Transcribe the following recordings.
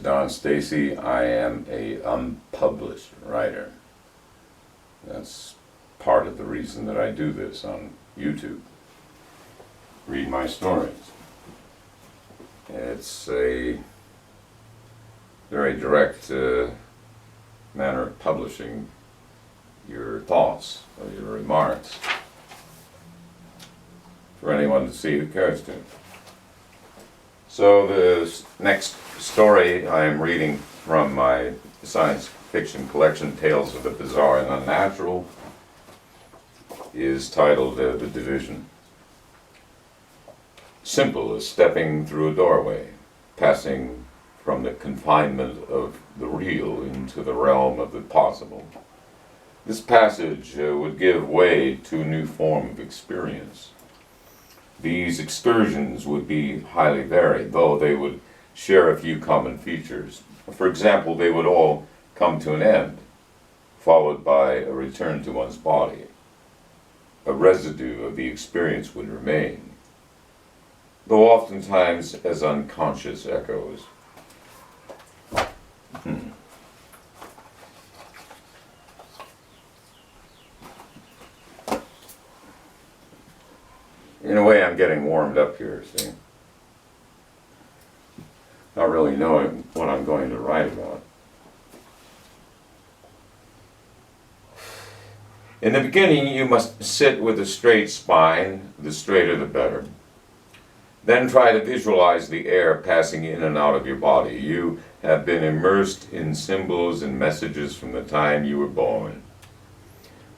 Don Stacy. I am a unpublished writer. That's part of the reason that I do this on YouTube. Read my stories. It's a very direct manner of publishing your thoughts or your remarks for anyone to see who cares to. So the next story I am reading from my science fiction collection, Tales of the Bizarre and Unnatural, is titled The Division. Simple as stepping through a doorway, passing from the confinement of the real into the realm of the possible. This passage would give way to a new form of experience. These excursions would be highly varied, though they would share a few common features. For example, they would all come to an end, followed by a return to one's body. A residue of the experience would remain, though oftentimes as unconscious echoes. In a way, I'm getting warmed up here, see? Not really knowing what I'm going to write about. In the beginning, you must sit with a straight spine, the straighter the better. Then try to visualize the air passing in and out of your body. You have been immersed in symbols and messages from the time you were born.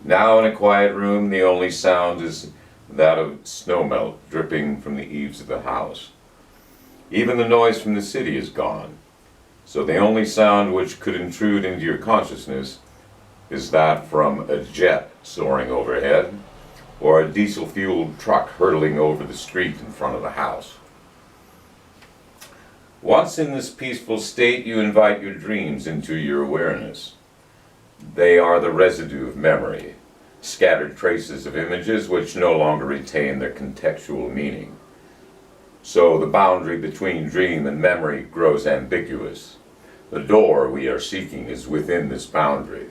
Now in a quiet room, the only sound is that of snowmelt dripping from the eaves of the house. Even the noise from the city is gone, so the only sound which could intrude into your consciousness is that from a jet soaring overhead, or a diesel-fueled truck hurtling over the street in front of the house. Once in this peaceful state, you invite your dreams into your awareness. They are the residue of memory, scattered traces of images which no longer retain their contextual meaning. So the boundary between dream and memory grows ambiguous. The door we are seeking is within this boundary.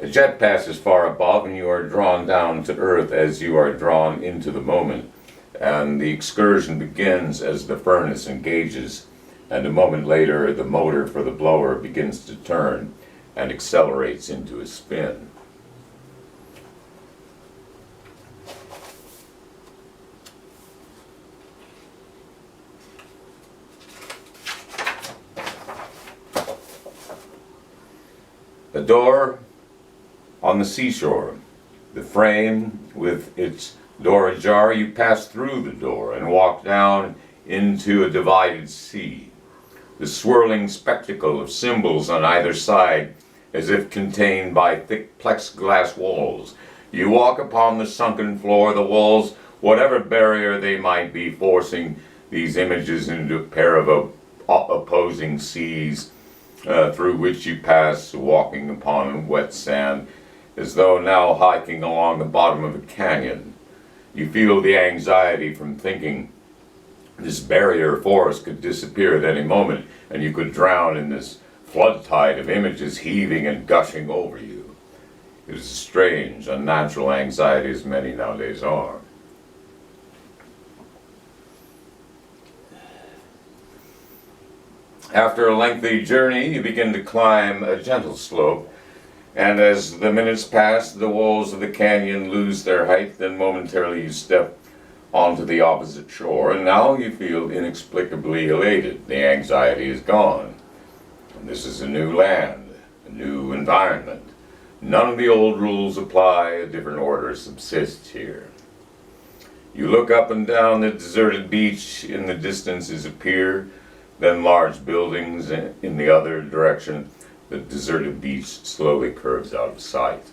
A jet passes far above and you are drawn down to earth as you are drawn into the moment, and the excursion begins as the furnace engages, and a moment later the motor for the blower begins to turn and accelerates into a spin. A door on the seashore, the frame with its door ajar. You pass through the door and walk down into a divided sea. The swirling spectacle of symbols on either side, as if contained by thick plexiglass walls. You walk upon the sunken floor, the walls, whatever barrier they might be, forcing these images into a pair of opposing seas through which you pass, walking upon wet sand, as though now hiking along the bottom of a canyon. You feel the anxiety from thinking this barrier forest could disappear at any moment, and you could drown in this flood tide of images heaving and gushing over you. It is a strange, unnatural anxiety, as many nowadays are. After a lengthy journey, you begin to climb a gentle slope, and as the minutes pass, the walls of the canyon lose their height, then momentarily you step onto the opposite shore, and now you feel inexplicably elated. The anxiety is gone. And this is a new land, a new environment. None of the old rules apply, a different order subsists here. You look up and down the deserted beach. In the distance is a pier, then large buildings in the other direction. The deserted beach slowly curves out of sight.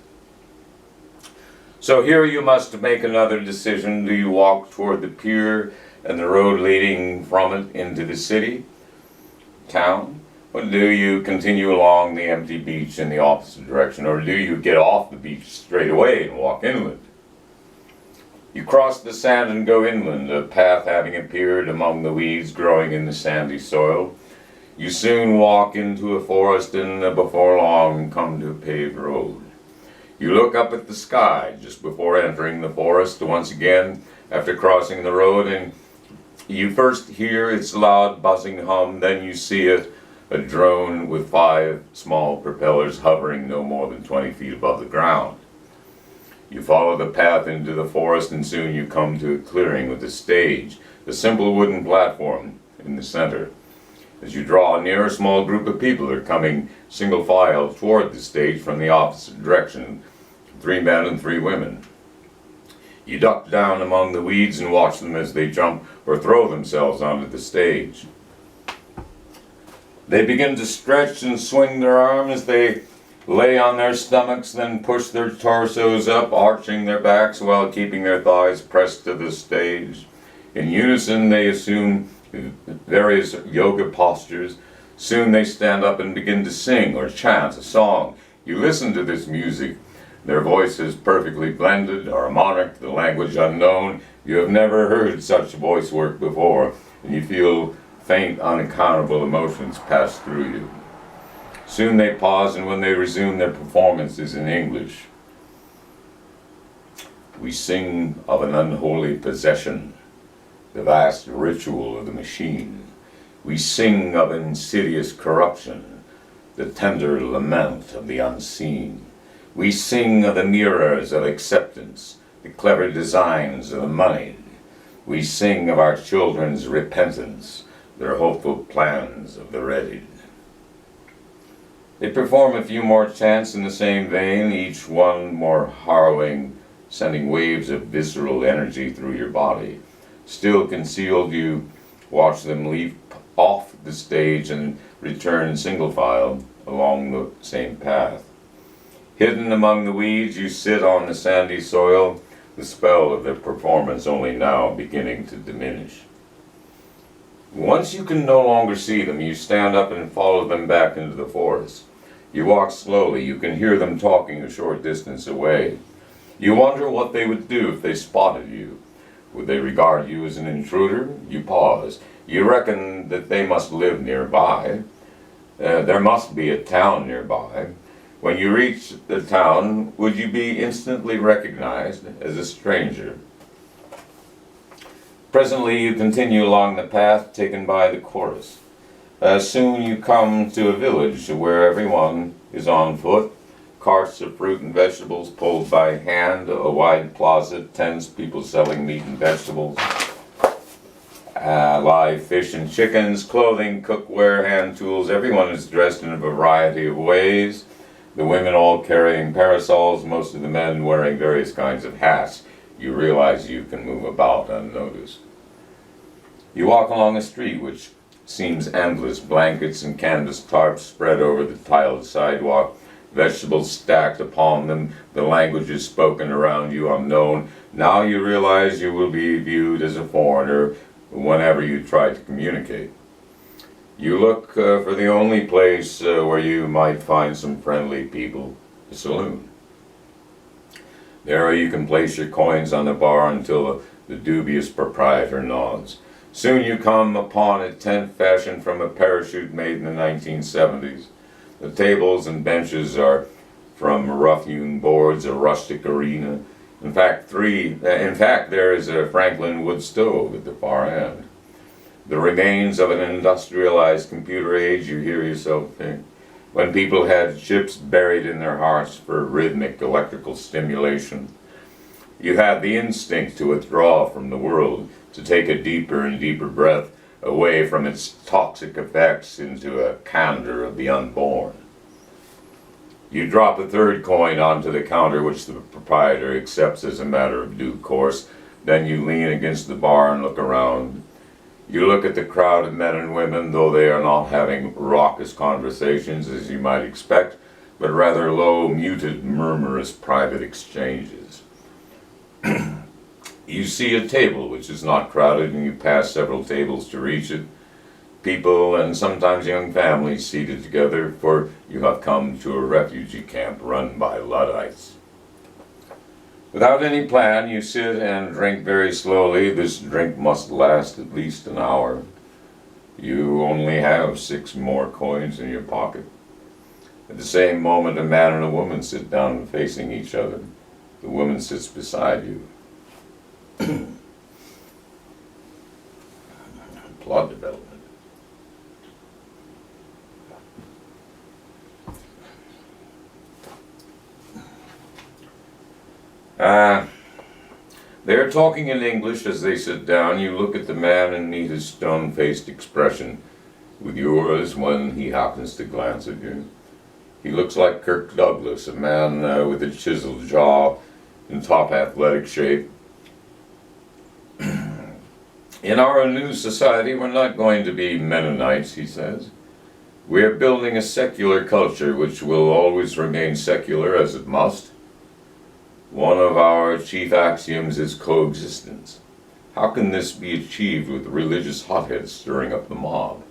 So here you must make another decision. Do you walk toward the pier and the road leading from it into the city, town? Or do you continue along the empty beach in the opposite direction? Or do you get off the beach straight away and walk inland? You cross the sand and go inland, a path having appeared among the weeds growing in the sandy soil. You soon walk into a forest and before long come to a paved road. You look up at the sky just before entering the forest once again after crossing the road, and you first hear its loud buzzing hum, then you see it, a drone with 5 small propellers hovering no more than 20 feet above the ground. You follow the path into the forest and soon you come to a clearing with a stage, a simple wooden platform in the center. As you draw near, a small group of people are coming single file toward the stage from the opposite direction, 3 men and 3 women. You duck down among the weeds and watch them as they jump or throw themselves onto the stage. They begin to stretch and swing their arms. They lay on their stomachs, then push their torsos up, arching their backs while keeping their thighs pressed to the stage. In unison, they assume various yoga postures. Soon they stand up and begin to sing or chant a song. You listen to this music. Their voices perfectly blended, harmonic, the language unknown. You have never heard such voice work before, and you feel faint, unaccountable emotions pass through you. Soon they pause, and when they resume their performances in English, we sing of an unholy possession, the vast ritual of the machine. We sing of insidious corruption, the tender lament of the unseen. We sing of the mirrors of acceptance, the clever designs of the moneyed. We sing of our children's repentance, their hopeful plans of the readied. They perform a few more chants in the same vein, each one more harrowing, sending waves of visceral energy through your body. Still concealed, you watch them leap off the stage and return single file along the same path. Hidden among the weeds, you sit on the sandy soil, the spell of their performance only now beginning to diminish. Once you can no longer see them, you stand up and follow them back into the forest. You walk slowly. You can hear them talking a short distance away. You wonder what they would do if they spotted you. Would they regard you as an intruder? You pause. You reckon that they must live nearby. There must be a town nearby. When you reach the town, would you be instantly recognized as a stranger? Presently you continue along the path taken by the chorus. Soon you come to a village where everyone is on foot. Carts of fruit and vegetables pulled by hand, a wide plaza, tents, people selling meat and vegetables, live fish and chickens, clothing, cookware, hand tools. Everyone is dressed in a variety of ways. The women all carrying parasols, most of the men wearing various kinds of hats. You realize you can move about unnoticed. You walk along a street which seems endless, blankets and canvas tarps spread over the tiled sidewalk, vegetables stacked upon them, the languages spoken around you unknown. Now you realize you will be viewed as a foreigner whenever you try to communicate. You look for the only place where you might find some friendly people, a saloon. There you can place your coins on the bar until the dubious proprietor nods. Soon you come upon a tent fashioned from a parachute made in the 1970s. The tables and benches are from rough-hewn boards, a rustic arena. In fact, there is a Franklin wood stove at the far end. The remains of an industrialized computer age, you hear yourself think, when people had chips buried in their hearts for rhythmic electrical stimulation. You had the instinct to withdraw from the world, to take a deeper and deeper breath away from its toxic effects into a candor of the unborn. You drop a third coin onto the counter, which the proprietor accepts as a matter of due course. Then you lean against the bar and look around. You look at the crowd of men and women, though they are not having raucous conversations as you might expect, but rather low, muted, murmurous private exchanges. You see a table which is not crowded, and you pass several tables to reach it. People and sometimes young families seated together, for you have come to a refugee camp run by Luddites. Without any plan, you sit and drink very slowly. This drink must last at least an hour. You only have 6 more coins in your pocket. At the same moment, a man and a woman sit down facing each other. The woman sits beside you. Plot development. They're talking in English as they sit down. You look at the man and meet his stone-faced expression with yours when he happens to glance at you. He looks like Kirk Douglas, a man with a chiseled jaw in top athletic shape. In our new society, we're not going to be Mennonites, he says. We're building a secular culture which will always remain secular as it must. One of our chief axioms is coexistence. How can this be achieved with religious hotheads stirring up the mob?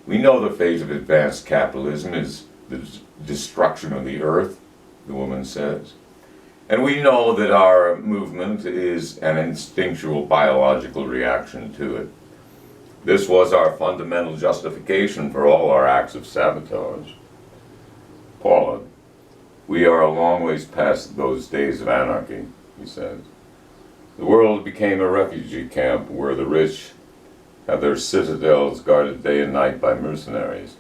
We know the fate of advanced capitalism is the destruction of the earth, the woman says. And we know that our movement is an instinctual biological reaction to it. This was our fundamental justification for all our acts of sabotage. Paula, we are a long ways past those days of anarchy, he says. The world became a refugee camp where the rich have their citadels guarded day and night by mercenaries.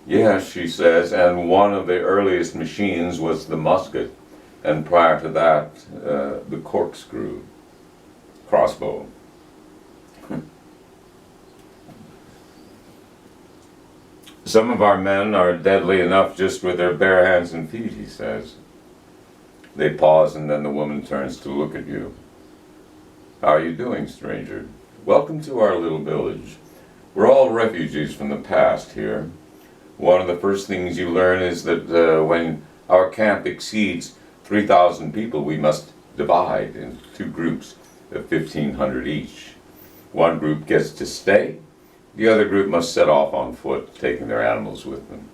Yes, she says, and one of the earliest machines was the musket, and prior to that, the corkscrew, crossbow. Some of our men are deadly enough just with their bare hands and feet, he says. They pause and then the woman turns to look at you. How are you doing, stranger? Welcome to our little village. We're all refugees from the past here. One of the first things you learn is that when our camp exceeds 3,000 people, we must divide into 2 groups of 1,500 each. One group gets to stay. The other group must set off on foot, taking their animals with them.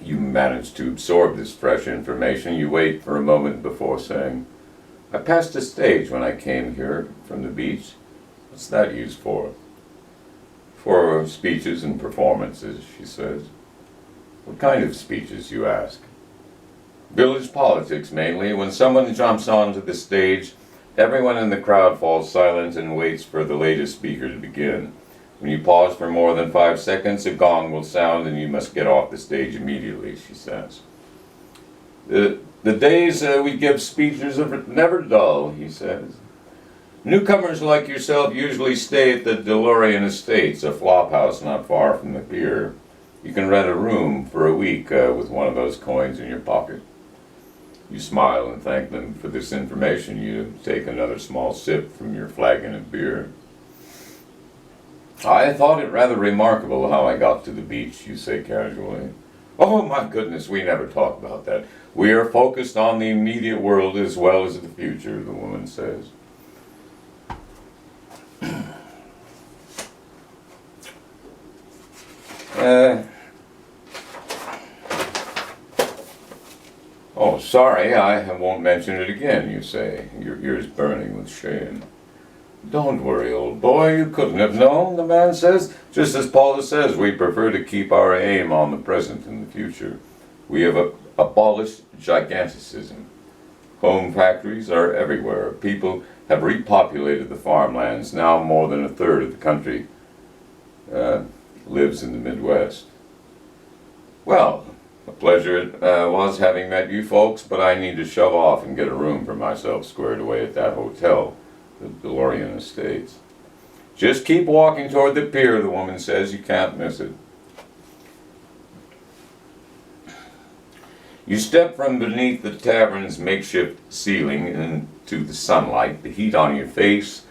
You manage to absorb this fresh information. You wait for a moment before saying, I passed a stage when I came here from the beach. What's that used for? For speeches and performances, she says. What kind of speeches, you ask? Village politics, mainly. When someone jumps onto the stage, everyone in the crowd falls silent and waits for the latest speaker to begin. When you pause for more than 5 seconds, a gong will sound and you must get off the stage immediately, she says. The days we give speeches are never dull, he says. Newcomers like yourself usually stay at the DeLorean Estates, a flophouse not far from the pier. You can rent a room for a week with one of those coins in your pocket. You smile and thank them for this information. You take another small sip from your flagon of beer. I thought it rather remarkable how I got to the beach, you say casually. Oh my goodness, we never talk about that. We are focused on the immediate world as well as the future, the woman says. Oh, sorry, I won't mention it again, you say, your ears burning with shame. Don't worry, old boy, you couldn't have known, the man says. Just as Paula says, we prefer to keep our aim on the present and the future. We have abolished giganticism. Home factories are everywhere. People have repopulated the farmlands. Now more than a third of the country lives in the Midwest. Well, a pleasure it was having met you folks, but I need to shove off and get a room for myself squared away at that hotel, the DeLorean Estates. Just keep walking toward the pier, the woman says. You can't miss it. You step from beneath the tavern's makeshift ceiling into the sunlight, the heat on your face.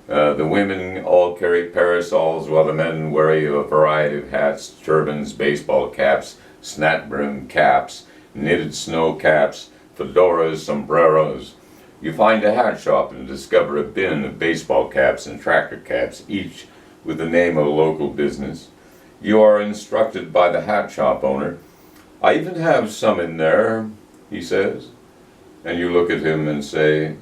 The women all carry parasols while the men wear a variety of hats, turbans, baseball caps, snap brim caps, knitted snow caps, fedoras, sombreros. You find a hat shop and discover a bin of baseball caps and tracker caps, each with the name of a local business. You are instructed by the hat shop owner. "I even have some in there," he says. And you look at him and say,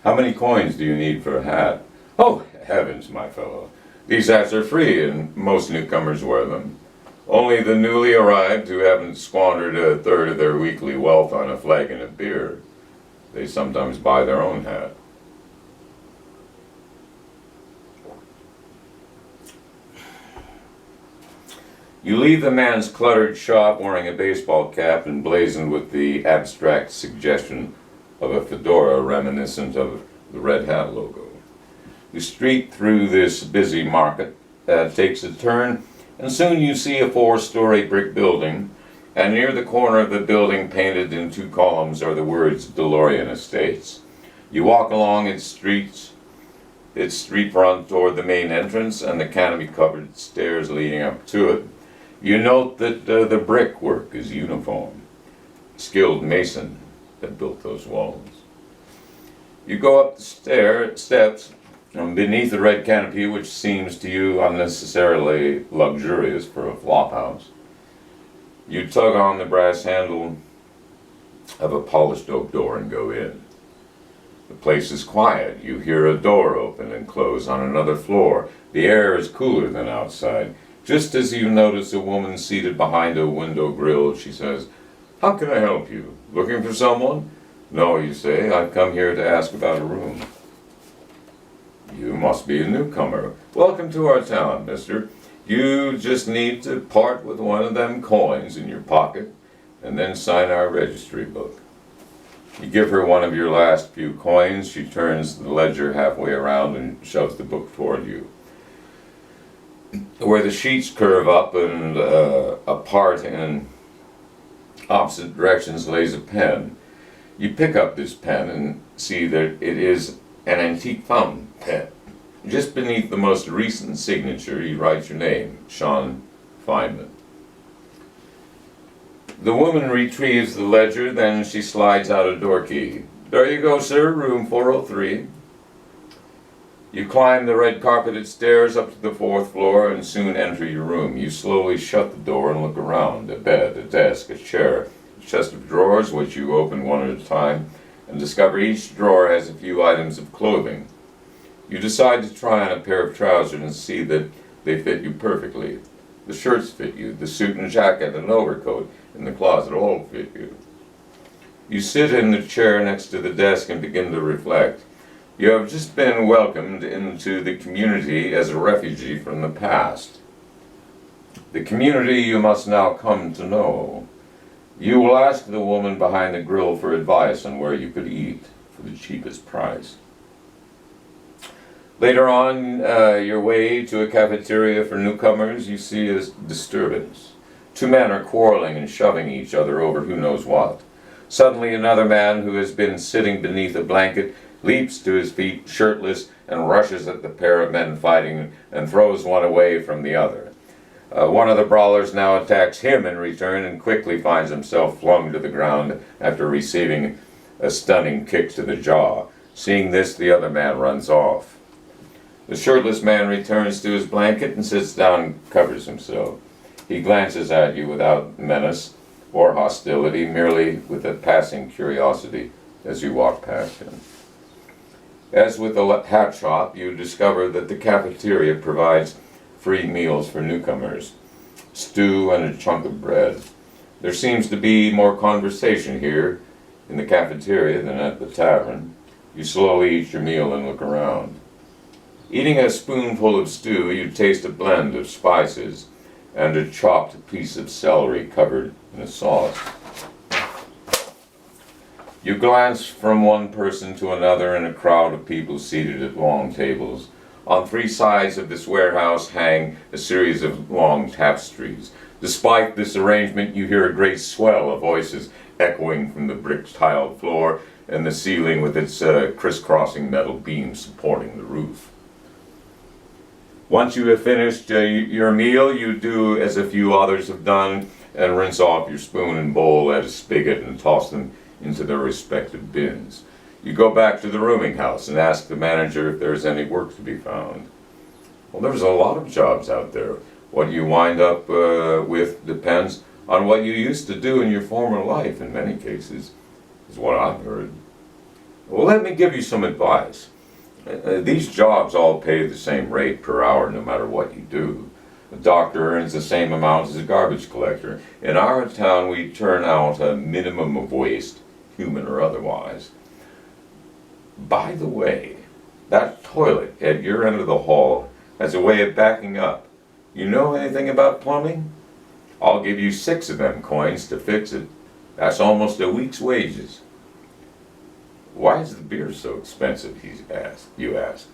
"How many coins do you need for a hat?" "Oh, heavens, my fellow. These hats are free and most newcomers wear them. Only the newly arrived who haven't squandered a third of their weekly wealth on a flagon of beer. They sometimes buy their own hat." You leave the man's cluttered shop wearing a baseball cap emblazoned with the abstract suggestion of a fedora reminiscent of the Red Hat logo. The street through this busy market takes a turn, and soon you see a 4-story brick building, and near the corner of the building, painted in 2 columns, are the words DeLorean Estates. You walk along its street front toward the main entrance and the canopy-covered stairs leading up to it. You note that the brickwork is uniform. Skilled mason had built those walls. You go up the steps, and beneath the red canopy, which seems to you unnecessarily luxurious for a flophouse, you tug on the brass handle of a polished oak door and go in. The place is quiet. You hear a door open and close on another floor. The air is cooler than outside. Just as you notice a woman seated behind a window grill, she says, "How can I help you? Looking for someone?" "No," you say, "I've come here to ask about a room." "You must be a newcomer. Welcome to our town, mister. You just need to part with one of them coins in your pocket and then sign our registry book." You give her one of your last few coins. She turns the ledger halfway around and shoves the book toward you. Where the sheets curve up and apart in opposite directions lays a pen. You pick up this pen and see that it is an antique fountain pen. Just beneath the most recent signature, you write your name, Sean Feynman. The woman retrieves the ledger, then she slides out a door key. "There you go, sir, room 403. You climb the red carpeted stairs up to the 4th floor and soon enter your room. You slowly shut the door and look around. A bed, a desk, a chair, a chest of drawers, which you open one at a time, and discover each drawer has a few items of clothing. You decide to try on a pair of trousers and see that they fit you perfectly. The shirts fit you, the suit and jacket and overcoat in the closet all fit you. You sit in the chair next to the desk and begin to reflect. You have just been welcomed into the community as a refugee from the past. The community you must now come to know. You will ask the woman behind the grill for advice on where you could eat for the cheapest price. Later on your way to a cafeteria for newcomers, you see a disturbance. 2 men are quarreling and shoving each other over who knows what. Suddenly another man who has been sitting beneath a blanket leaps to his feet, shirtless, and rushes at the pair of men fighting and throws one away from the other. One of the brawlers now attacks him in return and quickly finds himself flung to the ground after receiving a stunning kick to the jaw. Seeing this, the other man runs off. The shirtless man returns to his blanket and sits down and covers himself. He glances at you without menace or hostility, merely with a passing curiosity as you walk past him. As with the hat shop, you discover that the cafeteria provides free meals for newcomers, stew and a chunk of bread. There seems to be more conversation here in the cafeteria than at the tavern. You slowly eat your meal and look around. Eating a spoonful of stew, you taste a blend of spices and a chopped piece of celery covered in a sauce. You glance from one person to another in a crowd of people seated at long tables. On 3 sides of this warehouse hang a series of long tapestries. Despite this arrangement, you hear a great swell of voices echoing from the brick-tiled floor and the ceiling with its crisscrossing metal beams supporting the roof. Once you have finished your meal, you do as a few others have done and rinse off your spoon and bowl at a spigot and toss them into their respective bins. You go back to the rooming house and ask the manager if there's any work to be found. Well, there's a lot of jobs out there. What you wind up with depends on what you used to do in your former life, in many cases, is what I've heard. Well, let me give you some advice. These jobs all pay the same rate per hour no matter what you do. A doctor earns the same amount as a garbage collector. In our town, we turn out a minimum of waste, human or otherwise. By the way, that toilet at your end of the hall has a way of backing up. You know anything about plumbing? I'll give you 6 of them coins to fix it. That's almost a week's wages. Why is the beer so expensive, you ask.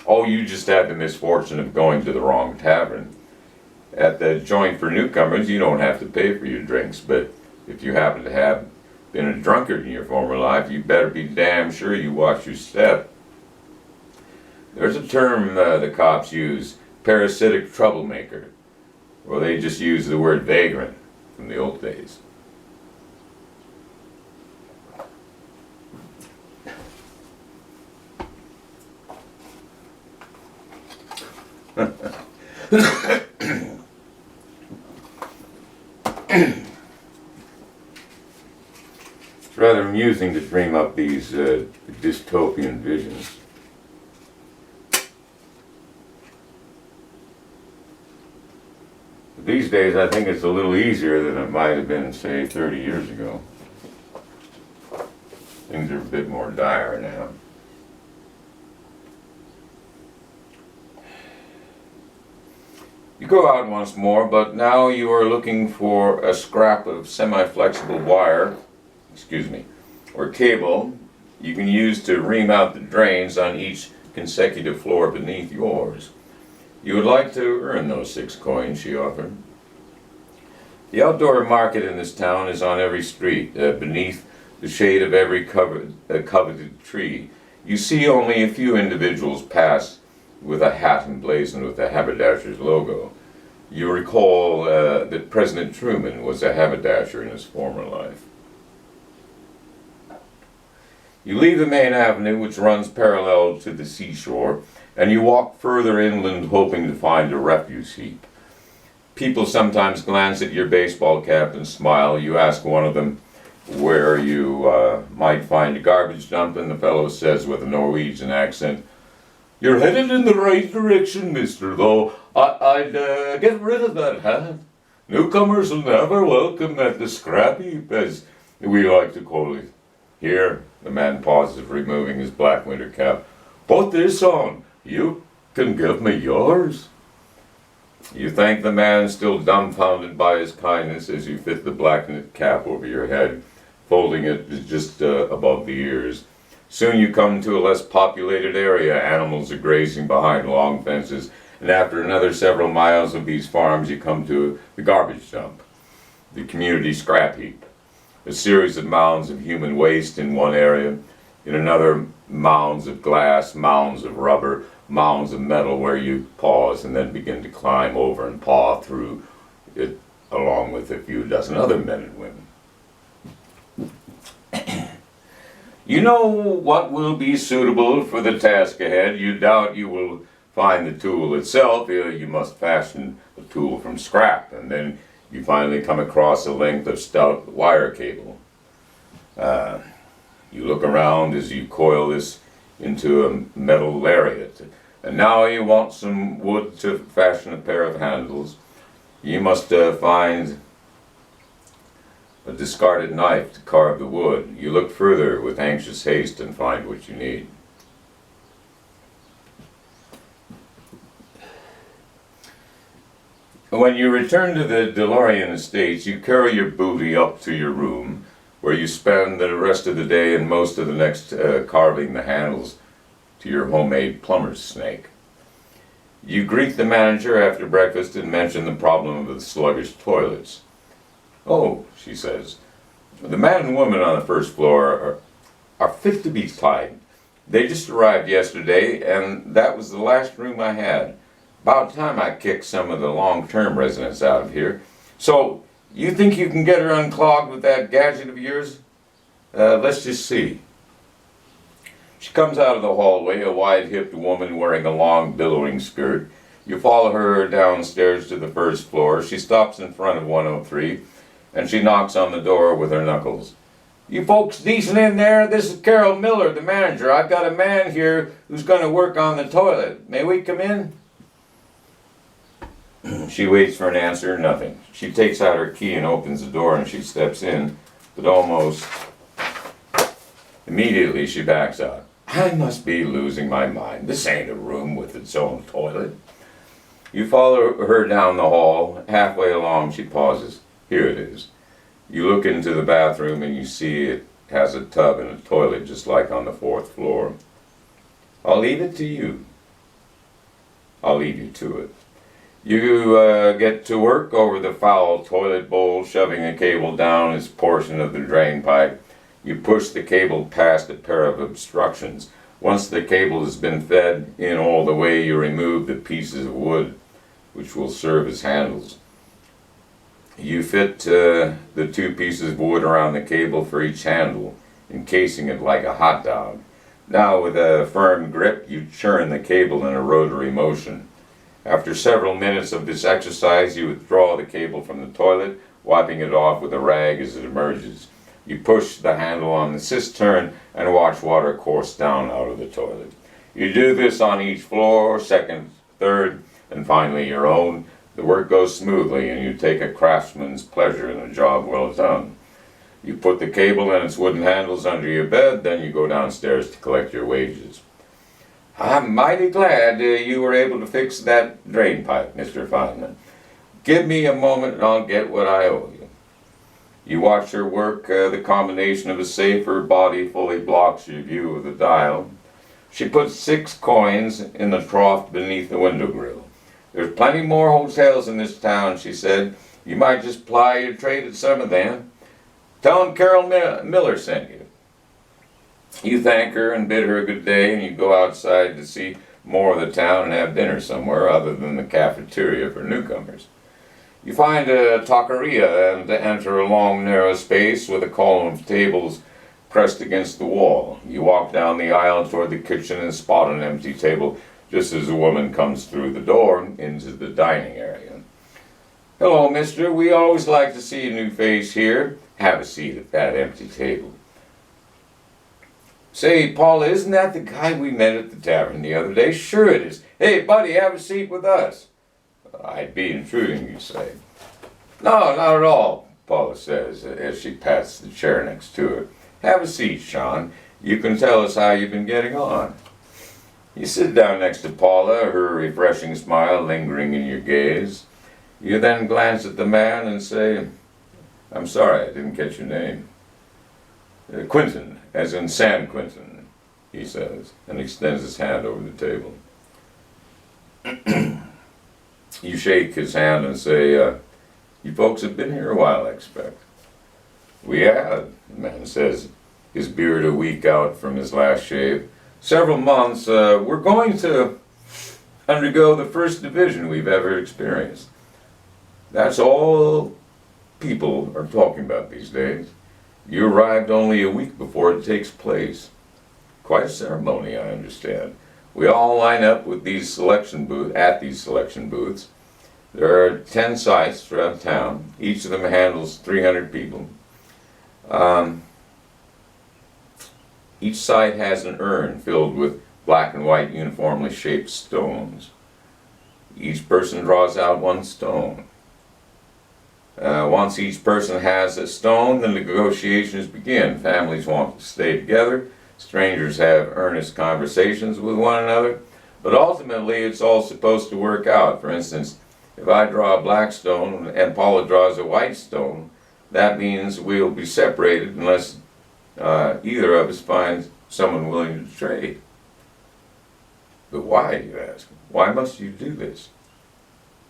Oh, you just had the misfortune of going to the wrong tavern. At the joint for newcomers, you don't have to pay for your drinks, but if you happen to have been a drunkard in your former life, you better be damn sure you watch your step. There's a term the cops use, parasitic troublemaker, or they just use the word vagrant from the old days. It's rather amusing to dream up these dystopian visions. These days I think it's a little easier than it might have been, say, 30 years ago. Things are a bit more dire now. You go out once more, but now you are looking for a scrap of semi-flexible wire, or cable you can use to ream out the drains on each consecutive floor beneath yours. You would like to earn those 6 coins, she offered. The outdoor market in this town is on every street, beneath the shade of every coveted tree. You see only a few individuals pass with a hat emblazoned with the haberdasher's logo. You recall that President Truman was a haberdasher in his former life. You leave the main avenue, which runs parallel to the seashore, and you walk further inland hoping to find a refuse heap. People sometimes glance at your baseball cap and smile. You ask one of them where you might find a garbage dump, and the fellow says with a Norwegian accent, "You're headed in the right direction, mister, though I'd get rid of that hat. Newcomers are never welcome at the scrap heap, as we like to call it." Here, the man pauses, removing his black winter cap. "Put this on. You can give me yours." You thank the man, still dumbfounded by his kindness, as you fit the black knit cap over your head, folding it just above the ears. Soon you come to a less populated area. Animals are grazing behind long fences, and after another several miles of these farms you come to the garbage dump, the community scrap heap. A series of mounds of human waste in one area, in another mounds of glass, mounds of rubber, mounds of metal, where you pause and then begin to climb over and paw through it along with a few dozen other men and women. You know what will be suitable for the task ahead. You doubt you will find the tool itself. You must fashion a tool from scrap, and then you finally come across a length of stout wire cable. You look around as you coil this into a metal lariat, and now you want some wood to fashion a pair of handles. You must find a discarded knife to carve the wood. You look further with anxious haste and find what you need. When you return to the DeLorean Estates, you carry your booty up to your room, where you spend the rest of the day and most of the next carving the handles to your homemade plumber's snake. You greet the manager after breakfast and mention the problem of the sluggish toilets. "Oh," she says, "the man and woman on the first floor are fit to be tied. They just arrived yesterday, and that was the last room I had. About time I kicked some of the long-term residents out of here. So, you think you can get her unclogged with that gadget of yours? Let's just see." She comes out of the hallway, a wide-hipped woman wearing a long, billowing skirt. You follow her downstairs to the first floor. She stops in front of 103, and she knocks on the door with her knuckles. "You folks decent in there? This is Carol Miller, the manager. I've got a man here who's going to work on the toilet. May we come in?" She waits for an answer, nothing. She takes out her key and opens the door, and she steps in, but almost immediately she backs out. "I must be losing my mind. This ain't a room with its own toilet." You follow her down the hall. Halfway along, she pauses. Here it is. You look into the bathroom and you see it has a tub and a toilet just like on the 4th floor. I'll leave it to you. I'll leave you to it. You get to work over the foul toilet bowl, shoving a cable down its portion of the drain pipe. You push the cable past a pair of obstructions. Once the cable has been fed in all the way, you remove the pieces of wood, which will serve as handles. You fit the 2 pieces of wood around the cable for each handle, encasing it like a hot dog. Now, with a firm grip, you churn the cable in a rotary motion. After several minutes of this exercise, you withdraw the cable from the toilet, wiping it off with a rag as it emerges. You push the handle on the cistern and watch water course down out of the toilet. You do this on each floor, 2nd, 3rd, and finally your own. The work goes smoothly and you take a craftsman's pleasure in a job well done. You put the cable and its wooden handles under your bed, then you go downstairs to collect your wages. "I'm mighty glad you were able to fix that drain pipe, Mr. Feynman. Give me a moment and I'll get what I owe you." You watch her work. The combination of a safe her body fully blocks your view of the dial. She puts 6 coins in the trough beneath the window grill. "There's plenty more hotels in this town," she said. "You might just ply your trade at some of them. Tell them Carol Miller sent you." You thank her and bid her a good day, and you go outside to see more of the town and have dinner somewhere other than the cafeteria for newcomers. You find a taqueria and enter a long, narrow space with a column of tables pressed against the wall. You walk down the aisle toward the kitchen and spot an empty table just as a woman comes through the door into the dining area. "Hello, mister. We always like to see a new face here. Have a seat at that empty table." "Say, Paula, isn't that the guy we met at the tavern the other day?" "Sure it is. Hey, buddy, have a seat with us." "I'd be intruding, you say." "No, not at all," Paula says as she pats the chair next to her. "Have a seat, Sean. You can tell us how you've been getting on." You sit down next to Paula, her refreshing smile lingering in your gaze. You then glance at the man and say, "I'm sorry, I didn't catch your name." "Quentin, as in San Quentin," he says, and extends his hand over the table. You shake his hand and say, "You folks have been here a while, I expect." "We have," the man says, his beard a week out from his last shave. "Several months. We're going to undergo the first division we've ever experienced." That's all people are talking about these days. You arrived only a week before it takes place. Quite a ceremony, I understand. We all line up with these selection booths. There are 10 sites throughout town. Each of them handles 300 people. Each site has an urn filled with black and white uniformly shaped stones. Each person draws out 1 stone. Once each person has a stone, the negotiations begin. Families want to stay together. Strangers have earnest conversations with one another. But ultimately, it's all supposed to work out. For instance, if I draw a black stone and Paula draws a white stone, that means we'll be separated unless either of us finds someone willing to trade. But why, you ask? Why must you do this?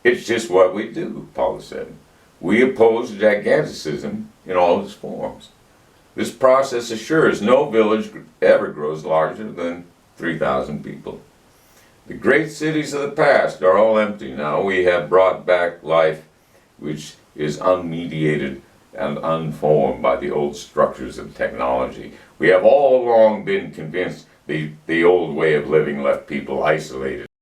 It's just what we do, Paula said. We oppose giganticism in all its forms. This process assures no village ever grows larger than 3,000 people. The great cities of the past are all empty now. We have brought back life which is unmediated and unformed by the old structures of technology. We have all along been convinced the old way of living left people isolated.